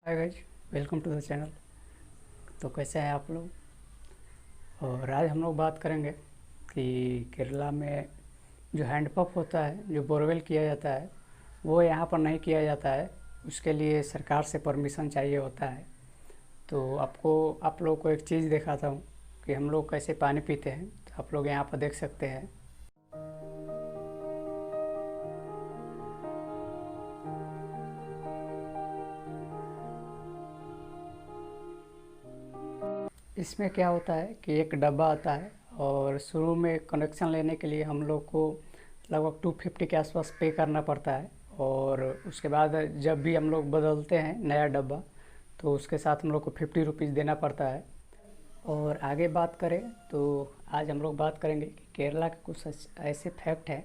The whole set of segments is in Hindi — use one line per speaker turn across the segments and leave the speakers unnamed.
Hi guys, welcome to the channel. तो कैसे हैं आप लोग? और आज हम लोग बात करेंगे कि केरला में जो हैंडपंप होता है, जो बोरवेल किया जाता है, वो यहाँ पर नहीं किया जाता है। उसके लिए सरकार से परमिशन चाहिए होता है। तो आप लोग को एक चीज़ दिखाता हूँ कि हम लोग कैसे पानी पीते हैं। तो आप लोग यहाँ पर देख सकते हैं। इसमें क्या होता है कि एक डब्बा आता है और शुरू में कनेक्शन लेने के लिए हम लोग को लगभग 250 के आसपास पे करना पड़ता है। और उसके बाद जब भी हम लोग बदलते हैं नया डब्बा, तो उसके साथ हम लोग को 50 रुपीज़ देना पड़ता है। और आगे बात करें तो आज हम लोग बात करेंगे कि केरला के कुछ ऐसे फैक्ट हैं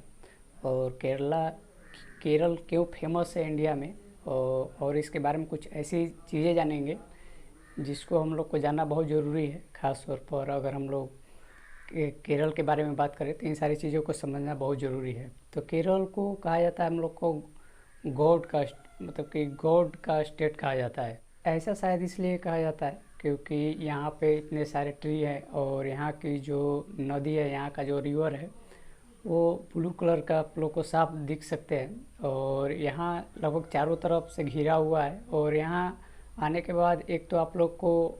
और केरल क्यों फेमस है इंडिया में। और इसके बारे में कुछ ऐसी चीज़ें जानेंगे जिसको हम लोग को जानना बहुत ज़रूरी है। ख़ास तौर पर अगर हम लोग केरल के बारे में बात करें तो इन सारी चीज़ों को समझना बहुत ज़रूरी है। तो केरल को कहा जाता है हम लोग को गॉड का मतलब कि गॉड का स्टेट कहा जाता है। ऐसा शायद इसलिए कहा जाता है क्योंकि यहाँ पे इतने सारे ट्री हैं और यहाँ की जो नदी है, यहाँ का जो रिवर है, वो ब्लू कलर का आप लोग को साफ दिख सकते हैं। और यहाँ लगभग चारों तरफ से घिरा हुआ है। और यहाँ आने के बाद एक तो आप लोग को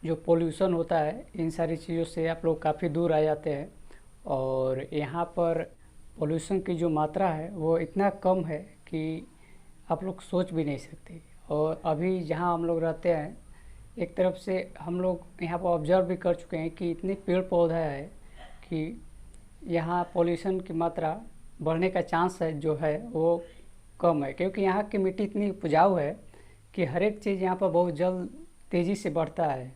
जो पोल्यूशन होता है, इन सारी चीज़ों से आप लोग काफ़ी दूर आ जाते हैं। और यहाँ पर पोल्यूशन की जो मात्रा है वो इतना कम है कि आप लोग सोच भी नहीं सकते। और अभी जहाँ हम लोग रहते हैं, एक तरफ से हम लोग यहाँ पर ऑब्जर्व भी कर चुके हैं कि इतने पेड़ पौधा है कि यहाँ पोल्यूशन की मात्रा बढ़ने का चांस है जो है वो कम है। क्योंकि यहाँ की मिट्टी इतनी उपजाऊ है कि हर एक चीज़ यहाँ पर बहुत जल्द तेज़ी से बढ़ता है।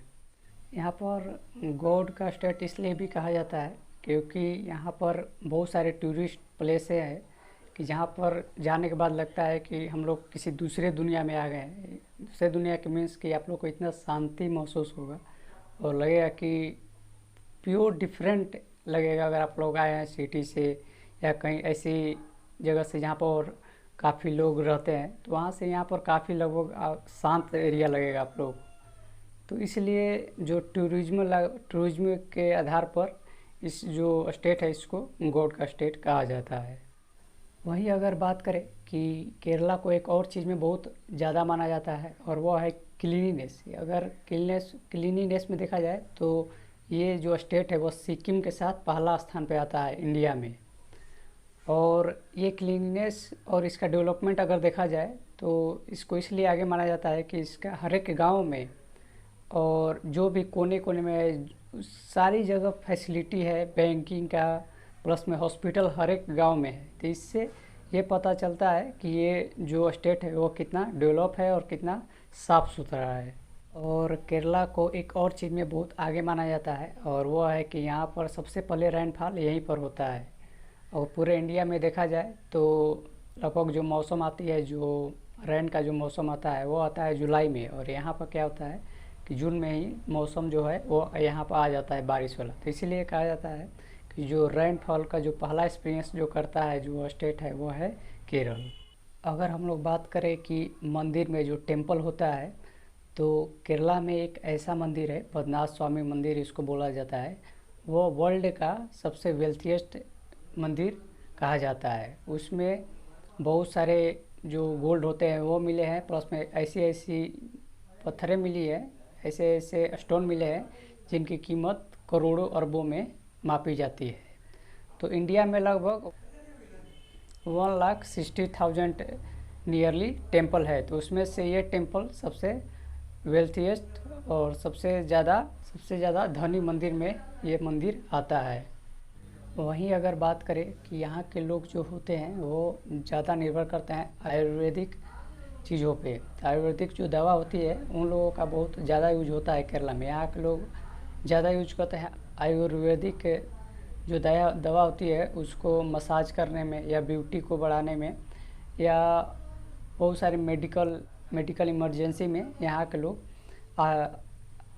यहाँ पर गॉड का स्टेट इसलिए भी कहा जाता है क्योंकि यहाँ पर बहुत सारे टूरिस्ट प्लेसें हैं कि जहाँ पर जाने के बाद लगता है कि हम लोग किसी दूसरे दुनिया में आ गए हैं। दूसरे दुनिया के मीन्स कि आप लोग को इतना शांति महसूस होगा और लगेगा कि प्योर डिफरेंट लगेगा अगर आप लोग आए हैं सिटी से या कहीं ऐसी जगह से जहाँ पर काफ़ी लोग रहते हैं। तो वहाँ से यहाँ पर काफ़ी लगभग शांत एरिया लगेगा आप लोग। तो इसलिए जो टूरिज्म के आधार पर इस जो स्टेट है इसको गॉड का स्टेट कहा जाता है। वहीं अगर बात करें कि केरला को एक और चीज़ में बहुत ज़्यादा माना जाता है और वो है क्लीनिनेस। अगर क्लीनिनेस में देखा जाए तो ये जो स्टेट है वो सिक्किम के साथ पहला स्थान पे आता है इंडिया में। और ये क्लीनिनेस और इसका डेवलपमेंट अगर देखा जाए तो इसको इसलिए आगे माना जाता है कि इसका हर एक गाँव में और जो भी कोने कोने में सारी जगह फैसिलिटी है बैंकिंग का, प्लस में हॉस्पिटल हर एक गांव में है। तो इससे ये पता चलता है कि ये जो स्टेट है वो कितना डेवलप है और कितना साफ़ सुथरा है। और केरला को एक और चीज़ में बहुत आगे माना जाता है और वो है कि यहाँ पर सबसे पहले रेनफॉल यहीं पर होता है। और पूरे इंडिया में देखा जाए तो लगभग जो मौसम आती है, जो रेन का जो मौसम आता है वो आता है जुलाई में। और यहाँ पर क्या होता है कि जून में ही मौसम जो है वो यहाँ पर आ जाता है बारिश वाला। तो इसीलिए कहा जाता है कि जो रेनफॉल का जो पहला एक्सपीरियंस जो करता है जो स्टेट है वो है केरल। अगर हम लोग बात करें कि मंदिर में जो टेम्पल होता है, तो केरला में एक ऐसा मंदिर है, पद्मनाभ स्वामी मंदिर इसको बोला जाता है। वो वर्ल्ड का सबसे वेल्थिएस्ट मंदिर कहा जाता है। उसमें बहुत सारे जो गोल्ड होते हैं वो मिले हैं, प्लस में ऐसी ऐसी पत्थरें मिली है, ऐसे ऐसे स्टोन मिले हैं जिनकी कीमत करोड़ों अरबों में मापी जाती है। तो इंडिया में लगभग 1,60,000 नियरली टेम्पल है। तो उसमें से ये टेम्पल सबसे वेल्थिएस्ट और सबसे ज़्यादा धनी मंदिर में ये मंदिर आता है। वहीं अगर बात करें कि यहाँ के लोग जो होते हैं वो ज़्यादा निर्भर करते हैं आयुर्वेदिक चीज़ों पे। आयुर्वेदिक जो दवा होती है उन लोगों का बहुत ज़्यादा यूज होता है केरला में। यहाँ के लोग ज़्यादा यूज करते हैं आयुर्वेदिक जो दवा होती है उसको मसाज करने में या ब्यूटी को बढ़ाने में या बहुत सारे मेडिकल इमरजेंसी में यहाँ के लोग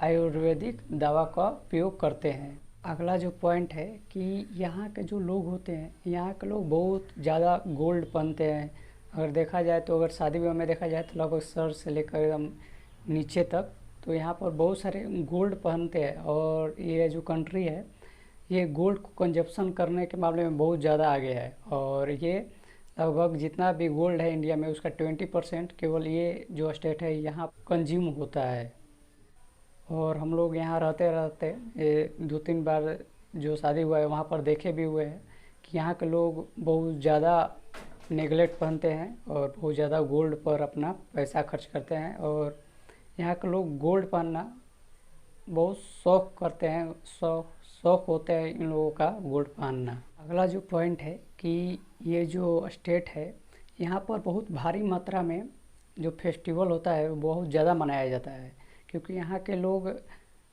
आयुर्वेदिक दवा का उपयोग करते हैं। अगला जो पॉइंट है कि यहाँ के जो लोग होते हैं, यहाँ के लोग बहुत ज़्यादा गोल्ड पहनते हैं। अगर देखा जाए तो अगर शादी विवाह में देखा जाए तो लगभग सर से लेकर एकदम नीचे तक। तो यहाँ पर बहुत सारे गोल्ड पहनते हैं और ये जो कंट्री है ये गोल्ड को कंजप्शन करने के मामले में बहुत ज़्यादा आगे है। और ये लगभग जितना भी गोल्ड है इंडिया में उसका 20% केवल ये जो स्टेट है यहाँ कंज्यूम होता है। और हम लोग यहाँ रहते रहते ये 2-3 बार जो शादी हुआ है वहाँ पर देखे भी हुए हैं कि यहाँ के लोग बहुत ज़्यादा नेगलेक्ट पहनते हैं और बहुत ज़्यादा गोल्ड पर अपना पैसा खर्च करते हैं। और यहाँ के लोग गोल्ड पहनना बहुत शौक करते हैं, शौक होते हैं इन लोगों का गोल्ड पहनना। अगला जो पॉइंट है कि ये जो स्टेट है यहाँ पर बहुत भारी मात्रा में जो फेस्टिवल होता है वो बहुत ज़्यादा मनाया जाता है, क्योंकि यहाँ के लोग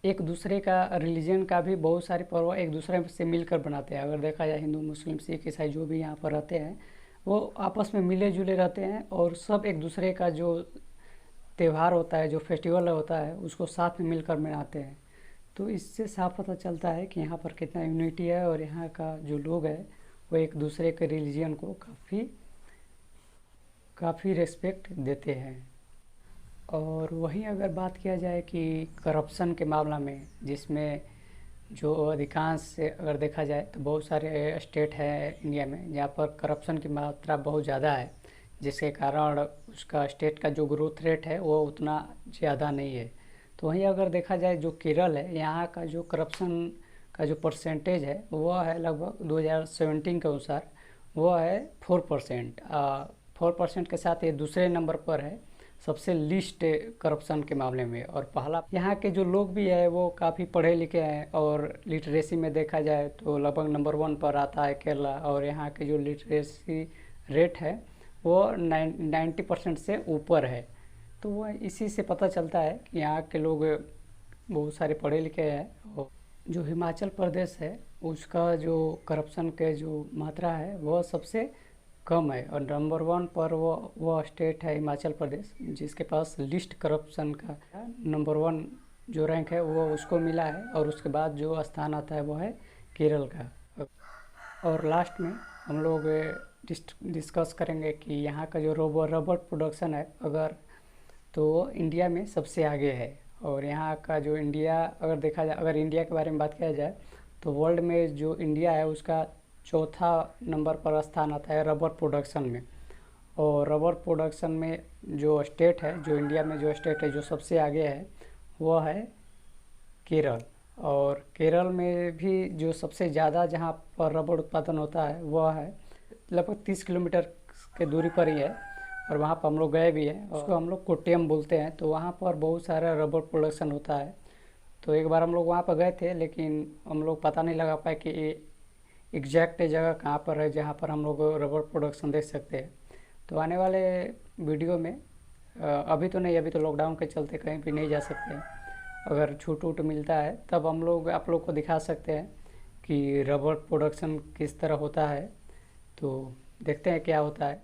एक दूसरे का रिलीजन का भी बहुत सारे पर्व एक दूसरे से मिलकर बनाते हैं। अगर देखा जाए हिंदू, मुस्लिम, सिख, ईसाई जो भी यहाँ पर रहते हैं वो आपस में मिले जुले रहते हैं और सब एक दूसरे का जो त्यौहार होता है, जो फेस्टिवल होता है उसको साथ में मिलकर मनाते हैं। तो इससे साफ पता चलता है कि यहाँ पर कितना यूनिटी है और यहाँ का जो लोग है वो एक दूसरे के रिलीजन को काफ़ी रिस्पेक्ट देते हैं। और वहीं अगर बात किया जाए कि करप्शन के मामला में, जिसमें जो अधिकांश से अगर देखा जाए तो बहुत सारे स्टेट हैं इंडिया में जहाँ पर करप्शन की मात्रा बहुत ज़्यादा है, जिसके कारण उसका स्टेट का जो ग्रोथ रेट है वो उतना ज़्यादा नहीं है। तो वहीं अगर देखा जाए जो केरल है, यहाँ का जो करप्शन का जो परसेंटेज है वो है लगभग 2017 के अनुसार वो है 4%। 4% के साथ ये दूसरे नंबर पर है सबसे लिस्ट करप्शन के मामले में। और पहला यहाँ के जो लोग भी है वो काफ़ी पढ़े लिखे हैं और लिटरेसी में देखा जाए तो लगभग नंबर 1 पर आता है केरला। और यहाँ के जो लिटरेसी रेट है वो 90% से ऊपर है। तो वो इसी से पता चलता है कि यहाँ के लोग बहुत सारे पढ़े लिखे हैं। और जो हिमाचल प्रदेश है उसका जो करप्शन के जो मात्रा है वह सबसे कम है और नंबर 1 पर वो स्टेट है हिमाचल प्रदेश, जिसके पास लिस्ट करप्शन का नंबर 1 जो रैंक है वो उसको मिला है। और उसके बाद जो स्थान आता है वो है केरल का। और लास्ट में हम लोग डिस्कस करेंगे कि यहाँ का जो रबर प्रोडक्शन है अगर तो इंडिया में सबसे आगे है। और यहाँ का जो इंडिया अगर देखा जाए, अगर इंडिया के बारे में बात किया जाए तो वर्ल्ड में जो इंडिया है उसका चौथा नंबर पर स्थान आता है रबर प्रोडक्शन में। और रबर प्रोडक्शन में जो स्टेट है, जो इंडिया में जो स्टेट है जो सबसे आगे है वो है केरल। और केरल में भी जो सबसे ज़्यादा जहाँ पर रबर उत्पादन होता है वह है लगभग 30 किलोमीटर के दूरी पर ही है। और वहाँ पर हम लोग गए भी हैं, उसको हम लोग कोट्यम बोलते हैं। तो वहाँ पर बहुत सारा रबर प्रोडक्शन होता है। तो एक बार हम लोग वहाँ पर गए थे लेकिन हम लोग पता नहीं लगा पाए कि एग्जैक्ट जगह कहाँ पर है जहाँ पर हम लोग रबर प्रोडक्शन देख सकते हैं। तो आने वाले वीडियो में अभी तो नहीं, अभी तो लॉकडाउन के चलते कहीं भी नहीं जा सकते हैं। अगर छूट वूट मिलता है तब हम लोग आप लोग को दिखा सकते हैं कि रबर प्रोडक्शन किस तरह होता है। तो देखते हैं क्या होता है।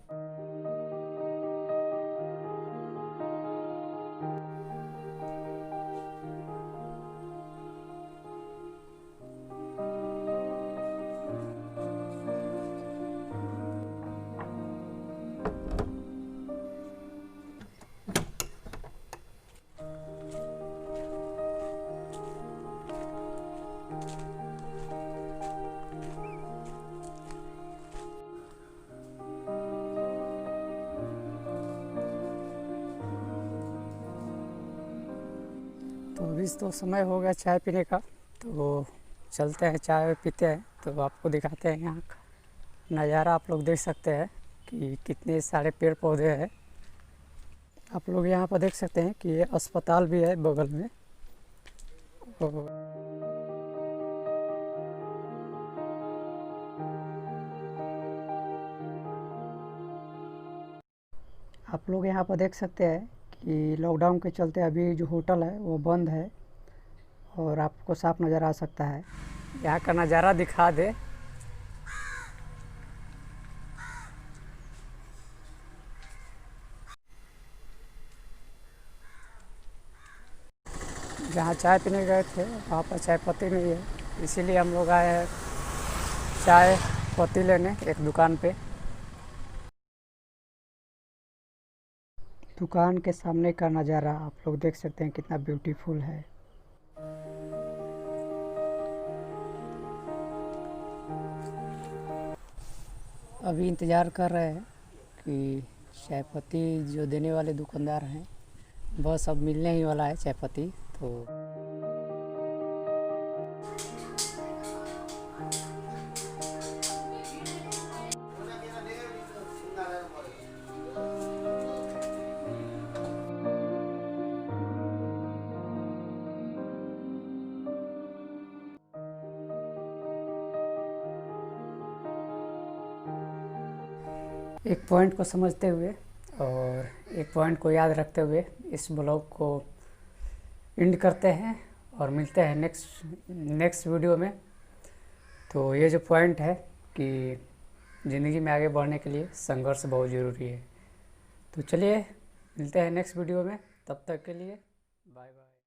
तो अभी तो समय हो गया चाय पीने का, तो चलते हैं चाय पीते हैं। तो आपको दिखाते हैं यहाँ का नज़ारा। आप लोग देख सकते हैं कि कितने सारे पेड़ पौधे हैं। आप लोग यहाँ पर देख सकते हैं कि ये अस्पताल भी है बगल में। आप लोग यहाँ पर देख सकते हैं कि लॉकडाउन के चलते अभी जो होटल है वो बंद है और आपको साफ नज़र आ सकता है। यहाँ का नज़ारा दिखा दे। जहाँ चाय पीने गए थे वहाँ पर चाय पत्ती नहीं है, इसीलिए हम लोग आए हैं चाय पत्ती लेने एक दुकान पे। दुकान के सामने का नज़ारा आप लोग देख सकते हैं कितना ब्यूटीफुल है। अभी इंतज़ार कर रहे हैं कि चाय पत्ती जो देने वाले दुकानदार हैं बस अब मिलने ही वाला है चाय पत्ती। तो एक पॉइंट को समझते हुए और एक पॉइंट को याद रखते हुए इस ब्लॉग को एंड करते हैं और मिलते हैं नेक्स्ट वीडियो में। तो ये जो पॉइंट है कि ज़िंदगी में आगे बढ़ने के लिए संघर्ष बहुत ज़रूरी है। तो चलिए मिलते हैं नेक्स्ट वीडियो में, तब तक के लिए बाय बाय।